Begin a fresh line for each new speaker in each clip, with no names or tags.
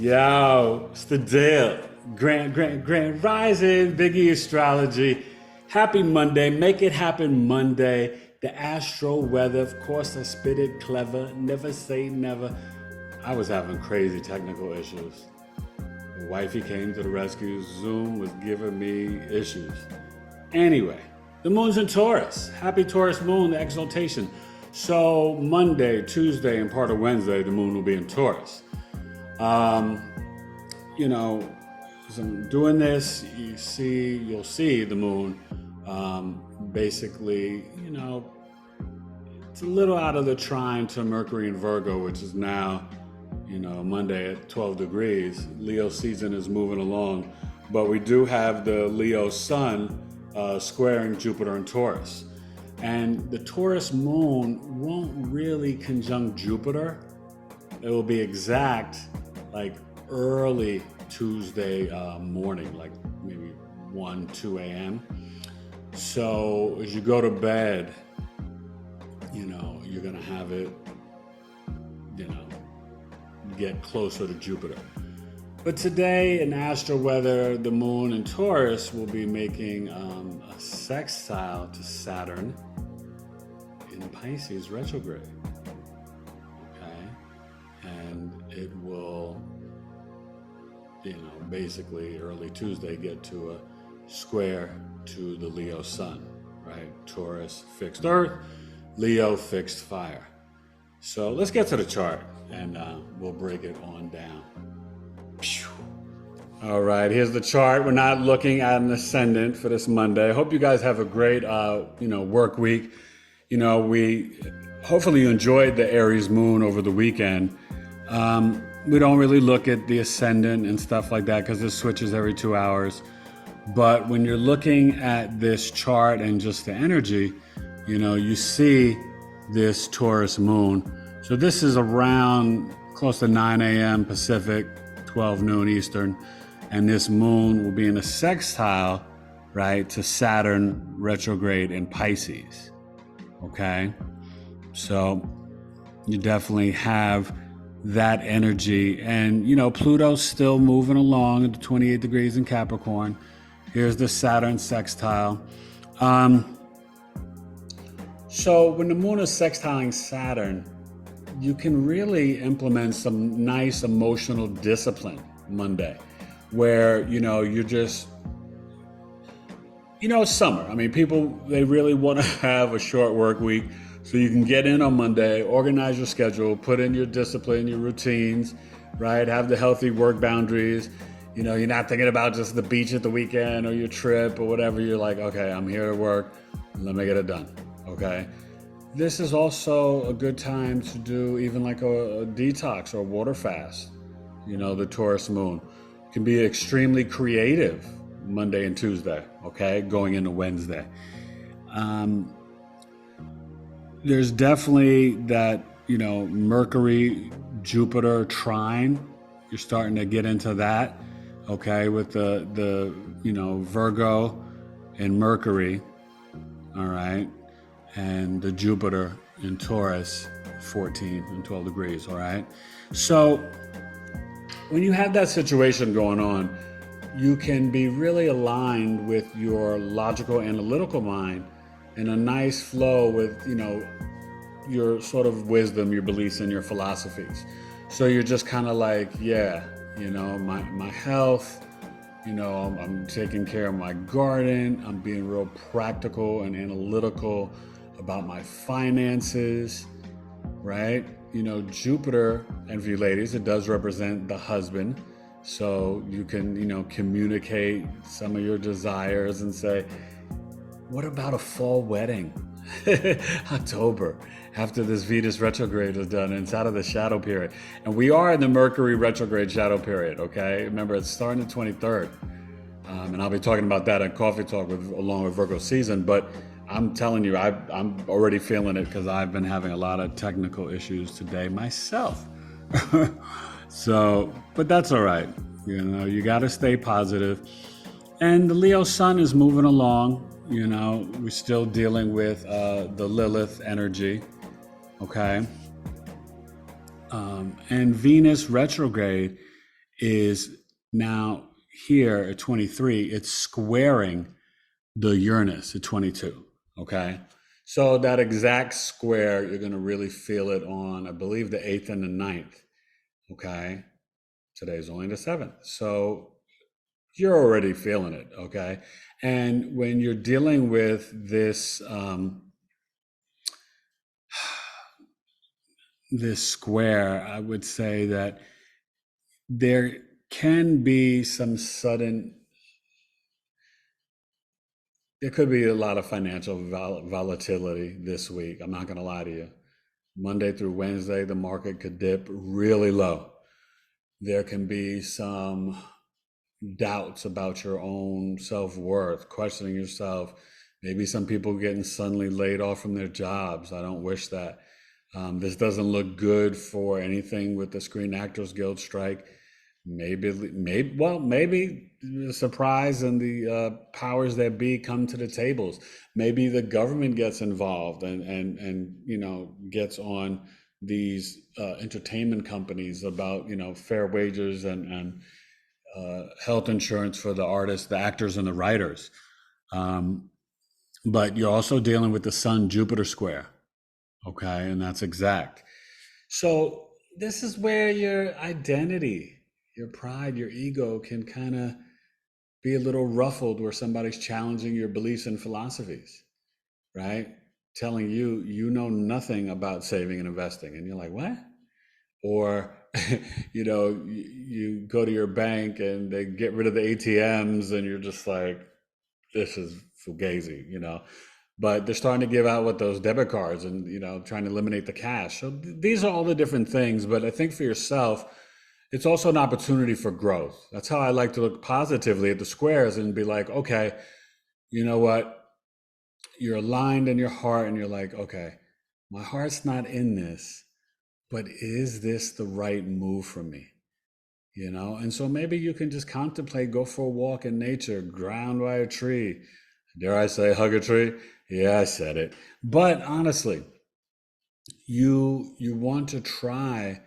Yo, it's the deal. Grand Rising, Biggie Astrology. Happy Monday. Make it happen Monday. The Astro weather. Of course, I spit it clever. Never say never. I was having crazy technical issues. The wifey came to the rescue. Zoom was giving me issues. Anyway, the moon's in Taurus. Happy Taurus moon, the exaltation. So Monday, Tuesday, and part of Wednesday, the moon will be in Taurus. You know, as I'm doing this, you'll see the moon. Basically, it's a little out of the trine to Mercury in Virgo, which is now, Monday at 12 degrees. Leo season is moving along, but we do have the Leo sun squaring Jupiter in Taurus. And the Taurus moon won't really conjunct Jupiter. It will be exact like early Tuesday morning, like maybe 1, 2 a.m. So as you go to bed, you're going to have it, get closer to Jupiter. But today in Astro weather, the moon in Taurus will be making a sextile to Saturn in Pisces retrograde. And it will, basically early Tuesday get to a square to the Leo sun, right? Taurus fixed earth, Leo fixed fire. So let's get to the chart and we'll break it on down. All right, here's the chart. We're not looking at an ascendant for this Monday. I hope you guys have a great, work week. Hopefully you enjoyed the Aries moon over the weekend. We don't really look at the ascendant and stuff like that because it switches every 2 hours. But when you're looking at this chart and just the energy, you see this Taurus moon. So this is around close to 9 a.m. Pacific, 12 noon Eastern. And this moon will be in a sextile, right, to Saturn retrograde in Pisces. Okay? So you definitely have that energy. And, Pluto's still moving along at 28 degrees in Capricorn. Here's the Saturn sextile. So when the moon is sextiling Saturn, you can really implement some nice emotional discipline Monday, where, you're just, it's summer. I mean, people, they really want to have a short work week. So you can get in on Monday, organize your schedule, put in your discipline, your routines, right? Have the healthy work boundaries. You're not thinking about just the beach at the weekend or your trip or whatever. You're like, okay, I'm here to work. Let me get it done, okay? This is also a good time to do even like a detox or a water fast. The Taurus moon can be extremely creative Monday and Tuesday, okay? Going into Wednesday. There's definitely that, Mercury, Jupiter trine. You're starting to get into that, okay, with the Virgo and Mercury, all right, and the Jupiter in Taurus, 14 and 12 degrees, all right? So when you have that situation going on, you can be really aligned with your logical, analytical mind in a nice flow with, your sort of wisdom, your beliefs, and your philosophies. So you're just kind of like, my health, I'm taking care of my garden. I'm being real practical and analytical about my finances, right? Jupiter, and for you ladies, it does represent the husband. So you can, communicate some of your desires and say, what about a fall wedding? October, after this Venus retrograde is done, and it's out of the shadow period. And we are in the Mercury retrograde shadow period, okay? Remember, it's starting the 23rd. And I'll be talking about that at Coffee Talk along with Virgo season. But I'm telling you, I'm already feeling it because I've been having a lot of technical issues today myself. So, but that's all right. You got to stay positive. And the Leo sun is moving along. We're still dealing with the Lilith energy, okay? And Venus retrograde is now here at 23, it's squaring the Uranus at 22. Okay. So that exact square, you're going to really feel it on, I believe, the 8th and the 9th. Okay. Today's only the 7th. So you're already feeling it. Okay. And when you're dealing with this square, I would say that there can be some sudden, there could be a lot of financial volatility this week. I'm not going to lie to you. Monday through Wednesday, the market could dip really low. There can be some doubts about your own self-worth, questioning yourself. Maybe some people getting suddenly laid off from their jobs. I don't wish that. This doesn't look good for anything with the Screen Actors Guild strike. Maybe the surprise and the powers that be come to the tables. Maybe the government gets involved and gets on these entertainment companies about fair wages and health insurance for the artists, the actors, and the writers. But you're also dealing with the Sun Jupiter square, okay, and that's exact. So this is where your identity, your pride, your ego can kind of be a little ruffled where somebody's challenging your beliefs and philosophies, right? Telling you know nothing about saving and investing. And you're like, what? Or, you go to your bank and they get rid of the ATMs and you're just like, this is fugazi. But they're starting to give out with those debit cards and trying to eliminate the cash. So these are all the different things. But I think for yourself, it's also an opportunity for growth. That's how I like to look positively at the squares and be like, okay, you know what? You're aligned in your heart and you're like, okay, my heart's not in this, but is this the right move for me? And so maybe you can just contemplate, go for a walk in nature, ground by a tree. Dare I say hug a tree? Yeah, I said it. But honestly, you want to try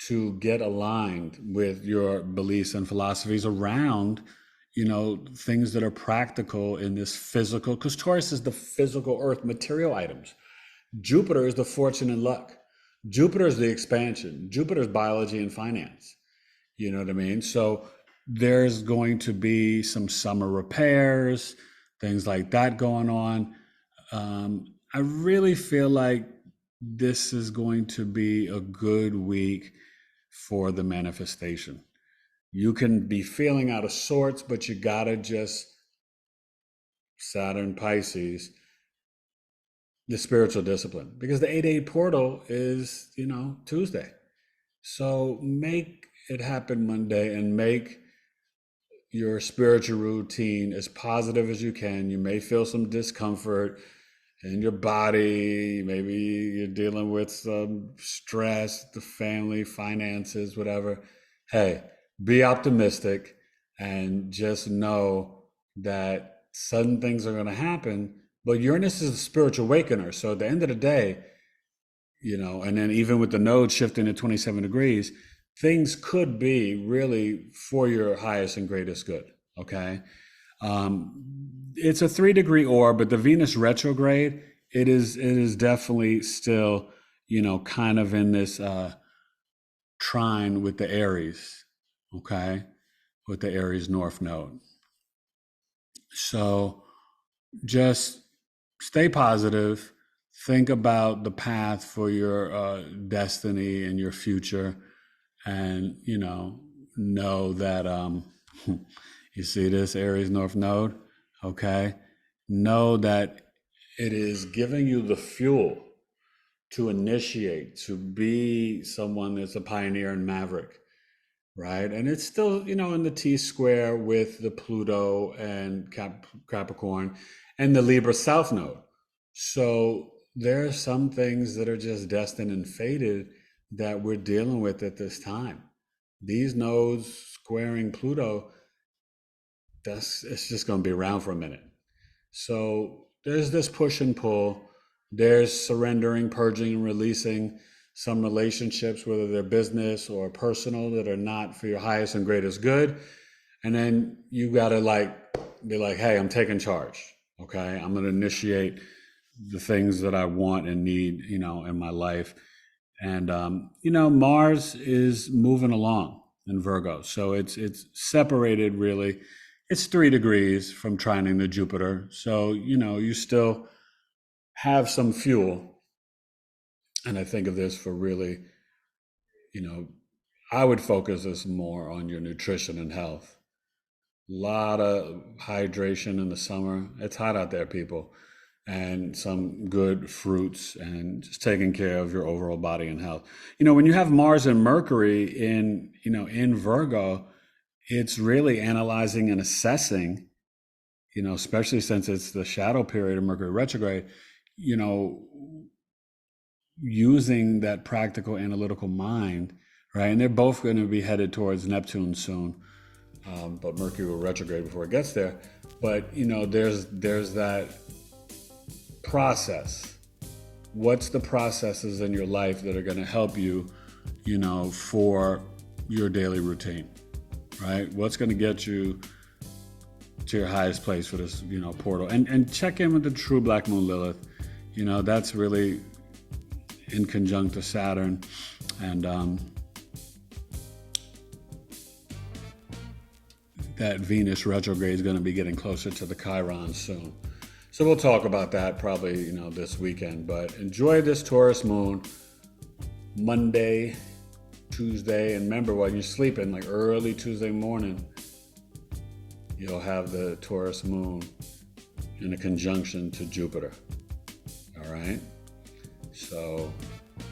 to get aligned with your beliefs and philosophies around things that are practical in this physical, because Taurus is the physical earth, material items. Jupiter is the fortune and luck. Jupiter is the expansion. Jupiter is biology and finance. You know what I mean? So there's going to be some summer repairs, things like that going on. I really feel like this is going to be a good week for the manifestation. You can be feeling out of sorts, but you gotta just Saturn Pisces, the spiritual discipline, because the 8-8 portal is, Tuesday. So make it happen Monday and make your spiritual routine as positive as you can. You may feel some discomfort in your body. Maybe you're dealing with some stress, the family, finances, whatever. Hey, be optimistic and just know that sudden things are going to happen. But Uranus is a spiritual awakener. So at the end of the day, and then even with the node shifting to 27 degrees, things could be really for your highest and greatest good. Okay. It's a 3-degree orb, but the Venus retrograde, it is definitely still, kind of in this trine with the Aries, okay, with the Aries North node. So just stay positive. Think about the path for your destiny and your future, and know that you see this Aries North node, okay? Know that it is giving you the fuel to initiate, to be someone that's a pioneer and maverick, right? And it's still, in the T square with the Pluto and Capricorn and the Libra South node. So there are some things that are just destined and fated that we're dealing with at this time. These nodes squaring Pluto, it's just going to be around for a minute. So there's this push and pull. There's surrendering, purging, and releasing some relationships, whether they're business or personal, that are not for your highest and greatest good. And then you got to be like, hey, I'm taking charge. Okay. I'm going to initiate the things that I want and need, in my life. And, Mars is moving along in Virgo. So it's separated really. It's 3 degrees from trining to Jupiter. So, you still have some fuel. And I think of this for really, I would focus this more on your nutrition and health. A lot of hydration in the summer. It's hot out there, people. And some good fruits and just taking care of your overall body and health. When you have Mars and Mercury in Virgo, it's really analyzing and assessing, especially since it's the shadow period of Mercury retrograde, using that practical analytical mind, right? And they're both going to be headed towards Neptune soon. But Mercury will retrograde before it gets there. But, there's that process. What's the processes in your life that are going to help you, for your daily routine, right? What's going to get you to your highest place for this, portal? And check in with the true Black Moon Lilith. That's really in conjunct to Saturn. And that Venus retrograde is going to be getting closer to the Chiron soon. So we'll talk about that probably, this weekend. But enjoy this Taurus moon, Monday, Tuesday. And remember, while you're sleeping, like early Tuesday morning, you'll have the Taurus moon in a conjunction to Jupiter. All right? So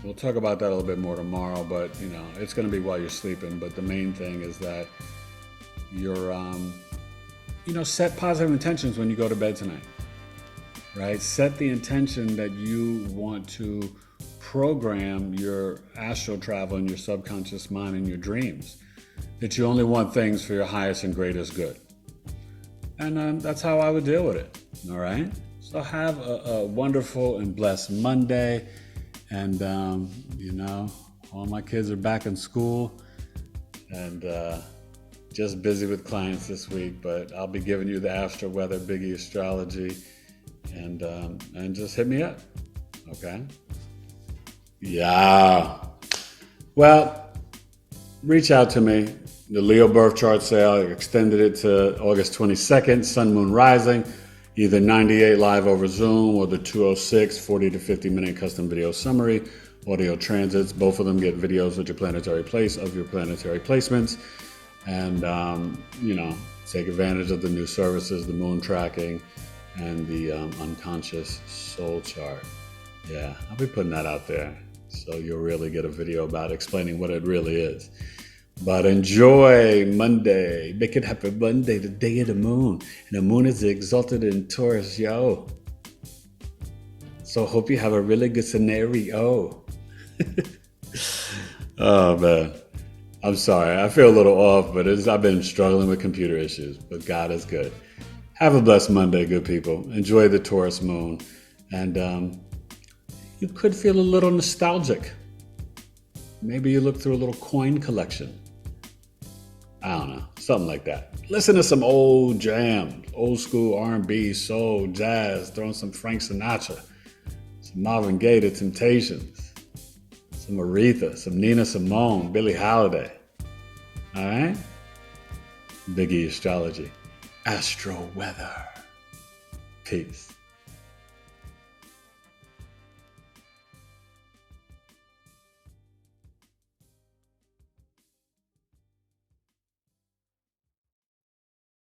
we'll talk about that a little bit more tomorrow. But, it's going to be while you're sleeping. But the main thing is that you're, set positive intentions when you go to bed tonight. Right? Set the intention that you want to program your astral travel in your subconscious mind and your dreams. That you only want things for your highest and greatest good. And that's how I would deal with it. All right? So have a wonderful and blessed Monday. And, all my kids are back in school. And just busy with clients this week. But I'll be giving you the Astro weather, Biggie Astrology. And just hit me up, okay? Yeah. Well, reach out to me. The Leo birth chart sale, I extended it to August 22nd, Sun, Moon, Rising, either 98 live over Zoom or the 206 40 to 50 minute custom video summary, audio transits. Both of them get videos with your planetary place of your planetary placements. And, take advantage of the new services, the moon tracking, and the unconscious soul chart. Yeah, I'll be putting that out there. So you'll really get a video about explaining what it really is. But enjoy Monday. Make it happy Monday, the day of the moon. And the moon is exalted in Taurus, yo. So hope you have a really good scenario. Oh, man. I'm sorry. I feel a little off, but I've been struggling with computer issues. But God is good. Have a blessed Monday, good people. Enjoy the Taurus moon. And you could feel a little nostalgic. Maybe you look through a little coin collection. I don't know, something like that. Listen to some old jams, old school R&B, soul, jazz, throw in some Frank Sinatra, some Marvin Gaye, The Temptations, some Aretha, some Nina Simone, Billie Holiday. All right? Biggie Astrology. Astro weather. Peace.